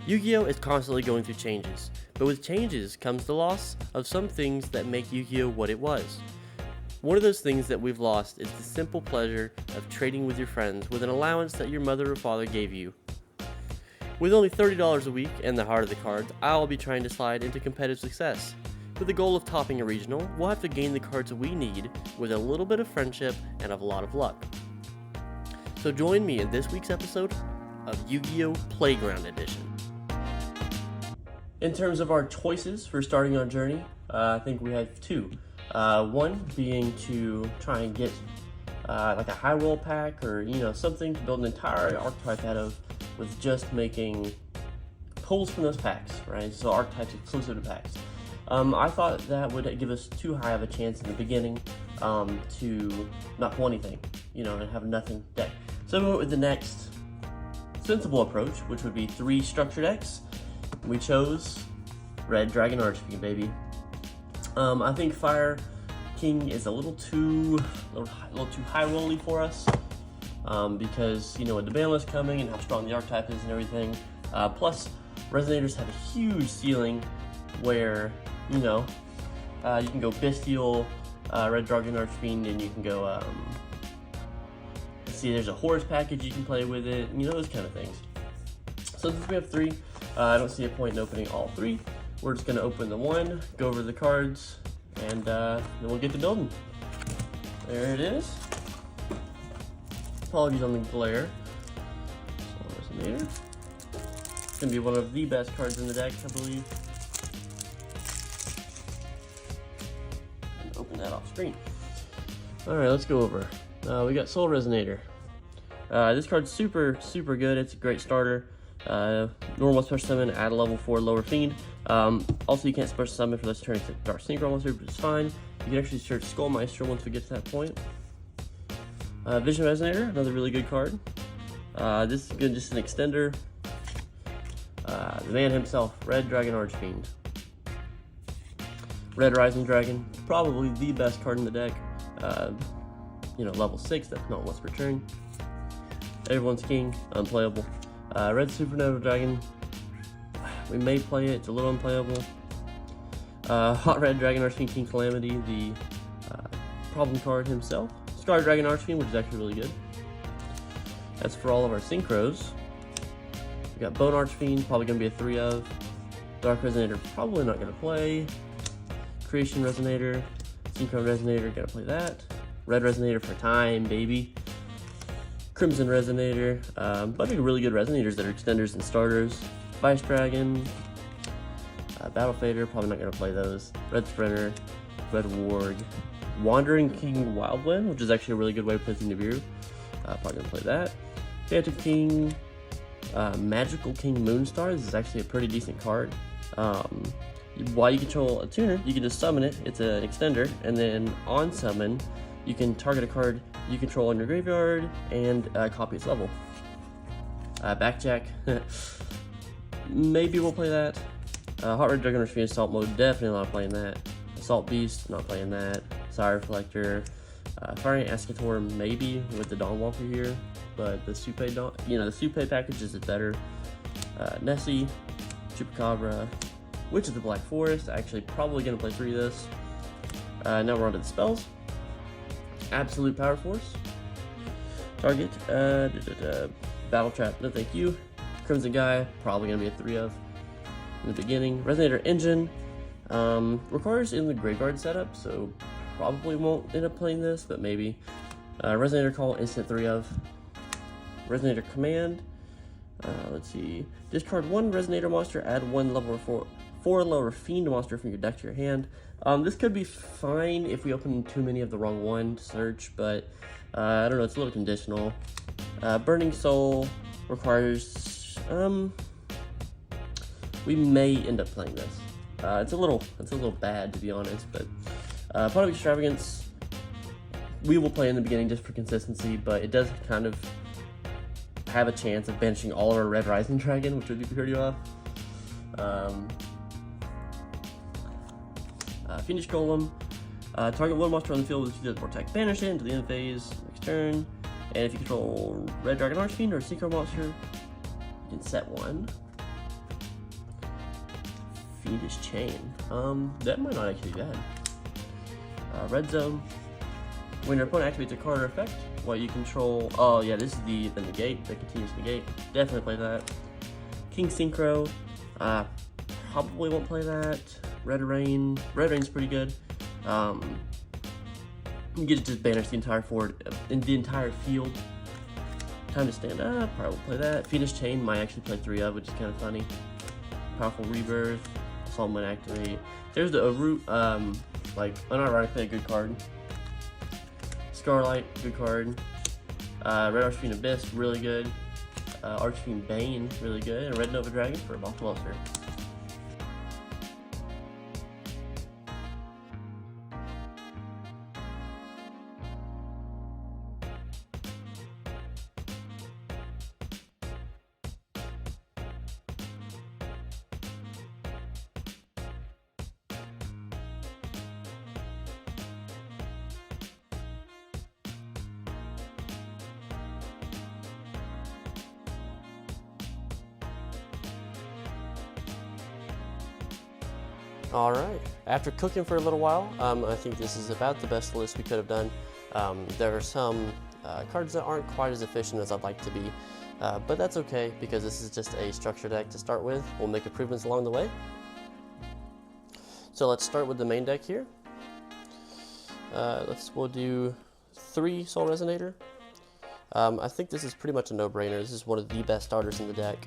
Yu-Gi-Oh! Is constantly going through changes, but with changes comes the loss of some things that make Yu-Gi-Oh! What it was. One of those things that we've lost is the simple pleasure of trading with your friends with an allowance that your mother or father gave you. With only $30 a week and the heart of the cards, I'll be trying to slide into competitive success. With the goal of topping a regional, we'll have to gain the cards we need with a little bit of friendship and a lot of luck. So join me in this week's episode of Yu-Gi-Oh! Playground Edition. In terms of our choices for starting our journey, I think we have two. One being to try and get like a high roll pack or something to build an entire archetype out of with just making pulls from those packs, right? So archetypes exclusive to packs. I thought that would give us too high of a chance in the beginning to not pull anything, and have nothing deck. So we went with the next sensible approach, which would be 3 structured decks. We chose Red Dragon Archfiend, baby. I think Fire King is a little too high rolly for us because with the ban list coming and how strong the archetype is and everything. Plus, Resonators have a huge ceiling where you can go Bestial, Red Dragon Archfiend, and you can go. Let's see, there's a Horse package you can play with it. Those kind of things. So since we have 3, I don't see a point in opening all 3. We're just going to open the 1, go over the cards, and then we'll get to building. There it is. Apologies on the glare. Resonator. It's going to be one of the best cards in the deck, I believe. And open that off screen. Alright, let's go over. We got Soul Resonator. This card's super good. It's a great starter. Normal special summon, add a level 4 lower fiend. Also, you can't special summon for this turn to Dark Synchro monster, but it's fine. You can actually search Skullmeister once we get to that point. Vision Resonator, another really good card. This is good, just an extender. The man himself, Red Dragon Archfiend. Red Rising Dragon, probably the best card in the deck. Level 6, that's not once per turn. Everyone's king, unplayable. Red Supernova Dragon, we may play it, it's a little unplayable. Hot Red Dragon Archfiend King Calamity, the problem card himself. Scar Dragon Archfiend, which is actually really good. That's for all of our synchros. We got Bone Archfiend, probably going to be a 3 of. Dark Resonator, probably not going to play. Creation Resonator, Synchro Resonator, going to play that. Red Resonator for time, baby. Crimson Resonator, a bunch of really good Resonators that are extenders and starters. Vice Dragon, Battle Fader, probably not going to play those. Red Sprinter, Red Warg, Wandering King Wildwind, which is actually a really good way of placing Nibiru. Probably going to play that. Phantom King, Magical King Moonstar, this is actually a pretty decent card. While you control a tuner, you can just summon it, it's an extender, and then on summon, you can target a card you control in your graveyard and copy its level. Backjack, maybe we'll play that. Hot Red Dragon Archfiend Assault Mode, definitely not playing that. Assault Beast, not playing that. Sire Reflector, Firing Escator, maybe with the Dawnwalker here, but the Supe the Supe package is better. Nessie, Chupacabra, Witch of the Black Forest, actually probably gonna play 3 of this. Now we're on to the spells. Absolute Power Force. Target, Battle Trap, no thank you. Crimson Guy, probably going to be a 3 of in the beginning. Resonator Engine, requires in the graveyard setup, so probably won't end up playing this, but maybe. Resonator Call, instant 3 of. Resonator Command, let's see. Discard 1 Resonator monster, add 1 level 4 lower Fiend monster from your deck to your hand. This could be fine if we open too many of the wrong one to search, but I don't know, it's a little conditional. Burning Soul requires, we may end up playing this. It's a little bad to be honest, but Pot of Extravagance, we will play in the beginning just for consistency, but it does kind of have a chance of banishing all of our Red Rising Dragon, which would be pretty off. Fiendish Golem, target 1 monster on the field with 2 more attack, banish it into the end phase next turn. And if you control Red Dragon Archfiend or Synchro monster, you can set 1. Fiendish Chain. That might not actually be bad. Red Zone. When your opponent activates a card or effect, what you control. Oh yeah, this is the negate, the continuous negate. Definitely play that. King Synchro. Probably won't play that. Red Rain. Red Rain's pretty good. You get to just banish the entire field. Time to stand up. Probably won't play that. Fiendish Chain might actually play 3 of, which is kind of funny. Powerful Rebirth. Assault might activate. There's the root. Like unironically a good card. Starlight, good card. Red Archfiend Abyss, really good. Archfiend Bane, really good. And Red Nova Dragon for a boss monster. Alright, after cooking for a little while, I think this is about the best list we could have done. There are some cards that aren't quite as efficient as I'd like to be, but that's okay because this is just a structure deck to start with. We'll make improvements along the way. So let's start with the main deck here. We'll do 3 Soul Resonator. I think this is pretty much a no-brainer. This is one of the best starters in the deck.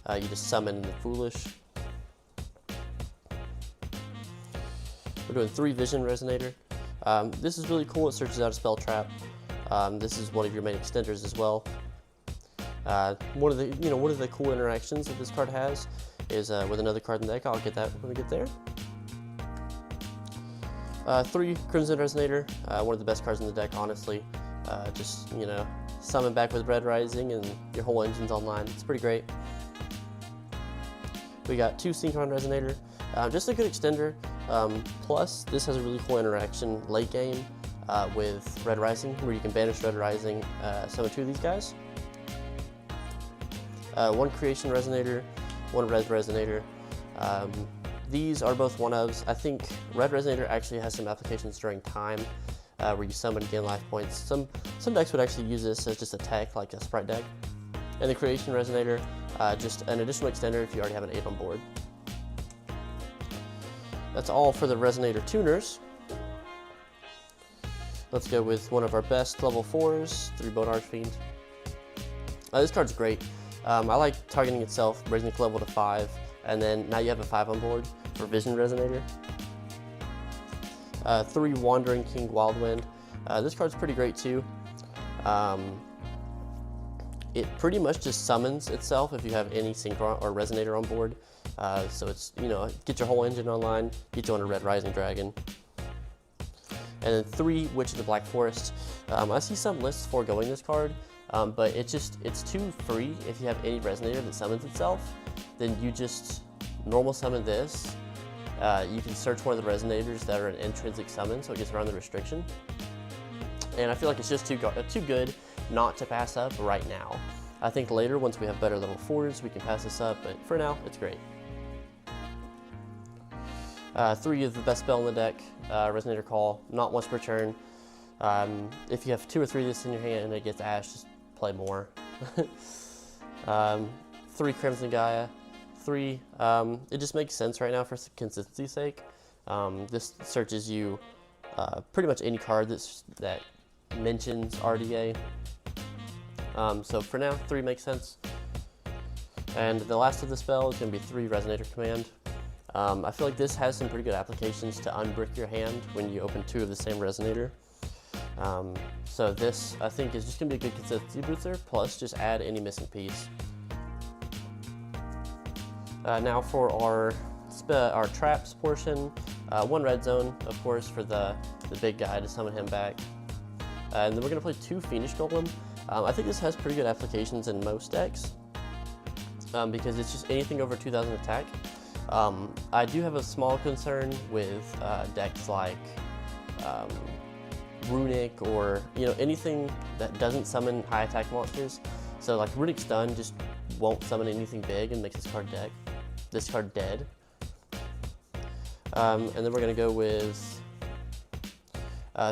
You just summon the Foolish. We're doing 3 Vision Resonator. This is really cool. It searches out a spell trap. This is one of your main extenders as well. One of the cool interactions that this card has is with another card in the deck. I'll get that when we get there. 3 Crimson Resonator. One of the best cards in the deck, honestly. Just summon back with Red Rising and your whole engine's online. It's pretty great. We got 2 Synchron Resonator. Just a good extender. Plus, this has a really cool interaction late game with Red Rising, where you can banish Red Rising, summon 2 of these guys. 1 Creation Resonator, 1 Red Resonator. These are both 1-ofs. I think Red Resonator actually has some applications during time, where you summon and gain life points. Some decks would actually use this as just a tech, like a sprite deck. And the Creation Resonator, just an additional extender if you already have an 8 on board. That's all for the Resonator tuners. Let's go with one of our best level 4s, 3 Bone Archfiend. This card's great. I like targeting itself, raising the level to 5, and then now you have a 5 on board for Vision Resonator. 3 Wandering King Wildwind. This card's pretty great too. It pretty much just summons itself if you have any Synchron or Resonator on board. So it's, get your whole engine online, get you on a Red Rising Dragon. And then 3 Witch of the Black Forest. I see some lists foregoing this card, but it's too free. If you have any Resonator that summons itself, then you just normal summon this. You can search one of the Resonators that are an intrinsic summon, so it gets around the restriction. And I feel like it's just too good not to pass up right now. I think later, once we have better level 4s, we can pass this up, but for now, it's great. 3 of the best spell in the deck, Resonator Call, not once per turn. If you have 2 or 3 of this in your hand and it gets Ash, just play more. 3 Crimson Gaia, 3, it just makes sense right now for consistency's sake. This searches you pretty much any card that mentions RDA. So for now, 3 makes sense. And the last of the spell is going to be 3 Resonator Command. I feel like this has some pretty good applications to unbrick your hand when you open 2 of the same Resonator. So this, I think, is just going to be a good consistency booster, plus just add any missing piece. Now for our traps portion, 1 Red Zone, of course, for the big guy to summon him back. And then we're going to play 2 Fiendish Golem. I think this has pretty good applications in most decks, because it's just anything over 2,000 attack. I do have a small concern with decks like Runic or anything that doesn't summon high attack monsters. So like Runic Stun just won't summon anything big and makes this card dead. And then we're going to go with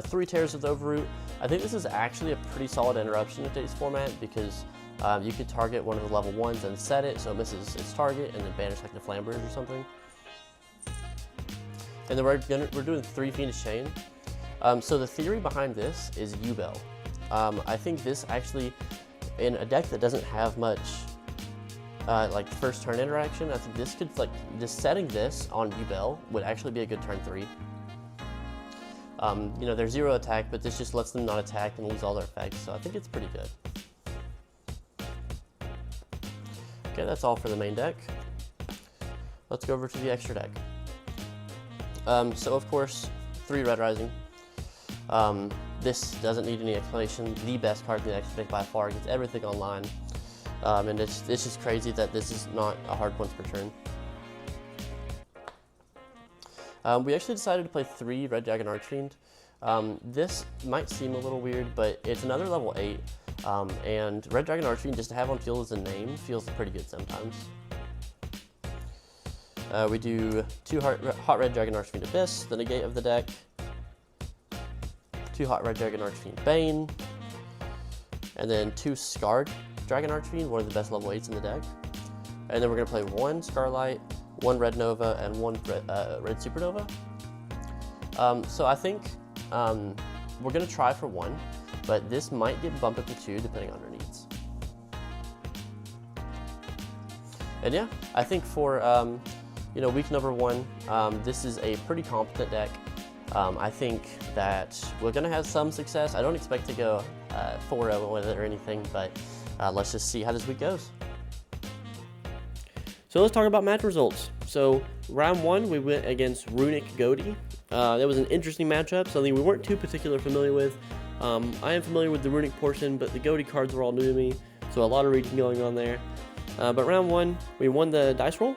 3 Tears with Overroot. I think this is actually a pretty solid interruption in today's format because you could target one of the level 1s and set it so it misses its target and then banish like the Flamberge or something. And then we're doing 3 Fiendish Chain. So the theory behind this is U-Bell. I think this actually, in a deck that doesn't have much like first turn interaction, I think this could, like, just setting this on U-Bell would actually be a good turn 3. You know, they're 0 attack, but this just lets them not attack and lose all their effects, so I think it's pretty good. Okay, that's all for the main deck. Let's go over to the extra deck. So of course, 3 Red Rising. This doesn't need any explanation. The best card in the extra deck by far, gets everything online. And it's just crazy that this is not a hard once per turn. We actually decided to play 3 Red Dragon Archfiend. This might seem a little weird, but it's another level 8. And Red Dragon Archfiend, just to have on field as a name, feels pretty good sometimes. We do 2 Hot Red Dragon Archfiend Abyss, the negate of the deck. 2 Hot Red Dragon Archfiend Bane. And then 2 Scarred Dragon Archfiend, one of the best level 8s in the deck. And then we're going to play 1 Scarlight, 1 Red Nova, and 1 Red Supernova. So I think we're going to try for 1, but this might get bumped up to 2 depending on our needs. And yeah, I think for you know, week number 1, this is a pretty competent deck. I think that we're going to have some success. I don't expect to go 4-0 with it or anything, but let's just see how this week goes. So let's talk about match results. So round 1, we went against Runic Goaty. That was an interesting matchup, something we weren't too particularly familiar with. I am familiar with the Runic portion, but the Goaty cards were all new to me, so a lot of reading going on there. But round 1, we won the dice roll.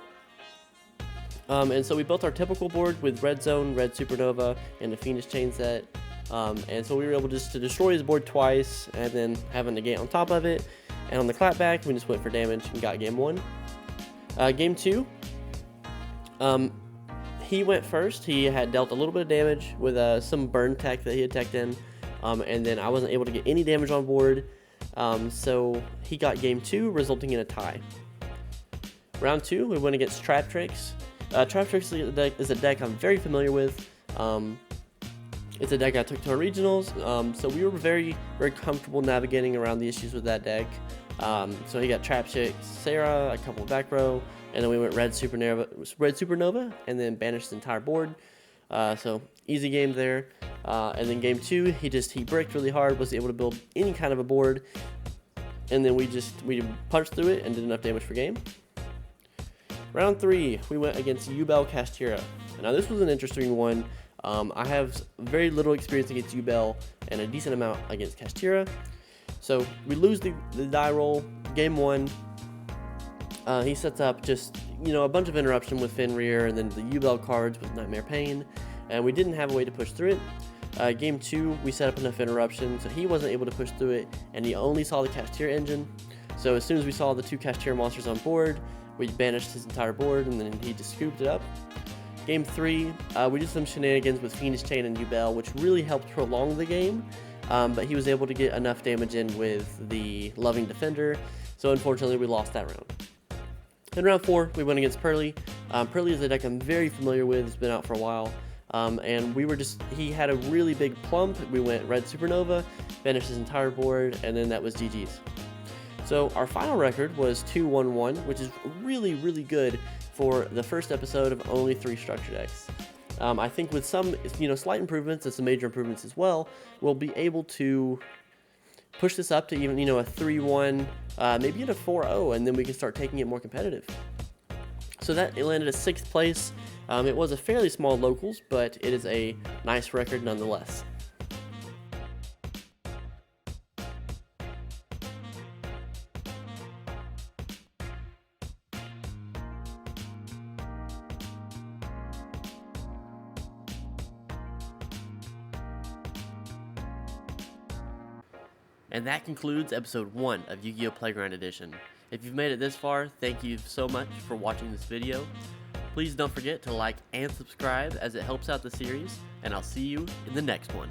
And so we built our typical board with Red Zone, Red Supernova, and a Fiendish Chain set. And so we were able just to destroy his board twice, and then have a negate on top of it. And on the clapback, we just went for damage and got game 1. Game 2, he went first. He had dealt a little bit of damage with some burn tech that he had teched in. And then I wasn't able to get any damage on board. So he got game 2, resulting in a tie. Round 2, we went against Trap Tricks. Trap Tricks is a deck I'm very familiar with. It's a deck I took to our regionals, so we were very, very comfortable navigating around the issues with that deck. So he got Trap Tricks, Sarah, a couple of back row, and then we went Red Supernova, and then banished the entire board. So easy game there. And then game 2, he bricked really hard, was able to build any kind of a board, and then we punched through it and did enough damage for game. Round 3, we went against U-Bell Kashtira. Now this was an interesting one. I have very little experience against U-Bell and a decent amount against Kashtira. So we lose the die roll, game 1. He sets up just, you know, a bunch of interruption with Fenrir and then the U-Bell cards with Nightmare Pain, and we didn't have a way to push through it. Game 2, we set up enough interruption, so he wasn't able to push through it, and he only saw the Kashtira engine. So as soon as we saw the 2 Kashtira monsters on board, we banished his entire board, and then he just scooped it up. Game 3, we did some shenanigans with Fiendish Chain and U-Bell, which really helped prolong the game, but he was able to get enough damage in with the Loving Defender, so unfortunately we lost that round. In round 4, we went against Pearly. Pearly is a deck I'm very familiar with, it's been out for a while, and he had a really big plump. We went Red Supernova, banished his entire board, and then that was GG's. So our final record was 2-1-1, which is really, really good for the first episode of only 3 structure decks. I think with some, slight improvements and some major improvements as well, we'll be able to push this up to even, a 3-1, maybe at a 4-0, and then we can start taking it more competitive. So that it landed at 6th place. It was a fairly small locals, but it is a nice record nonetheless. And that concludes episode 1 of Yu-Gi-Oh! Playground Edition. If you've made it this far, thank you so much for watching this video. Please don't forget to like and subscribe as it helps out the series, and I'll see you in the next one.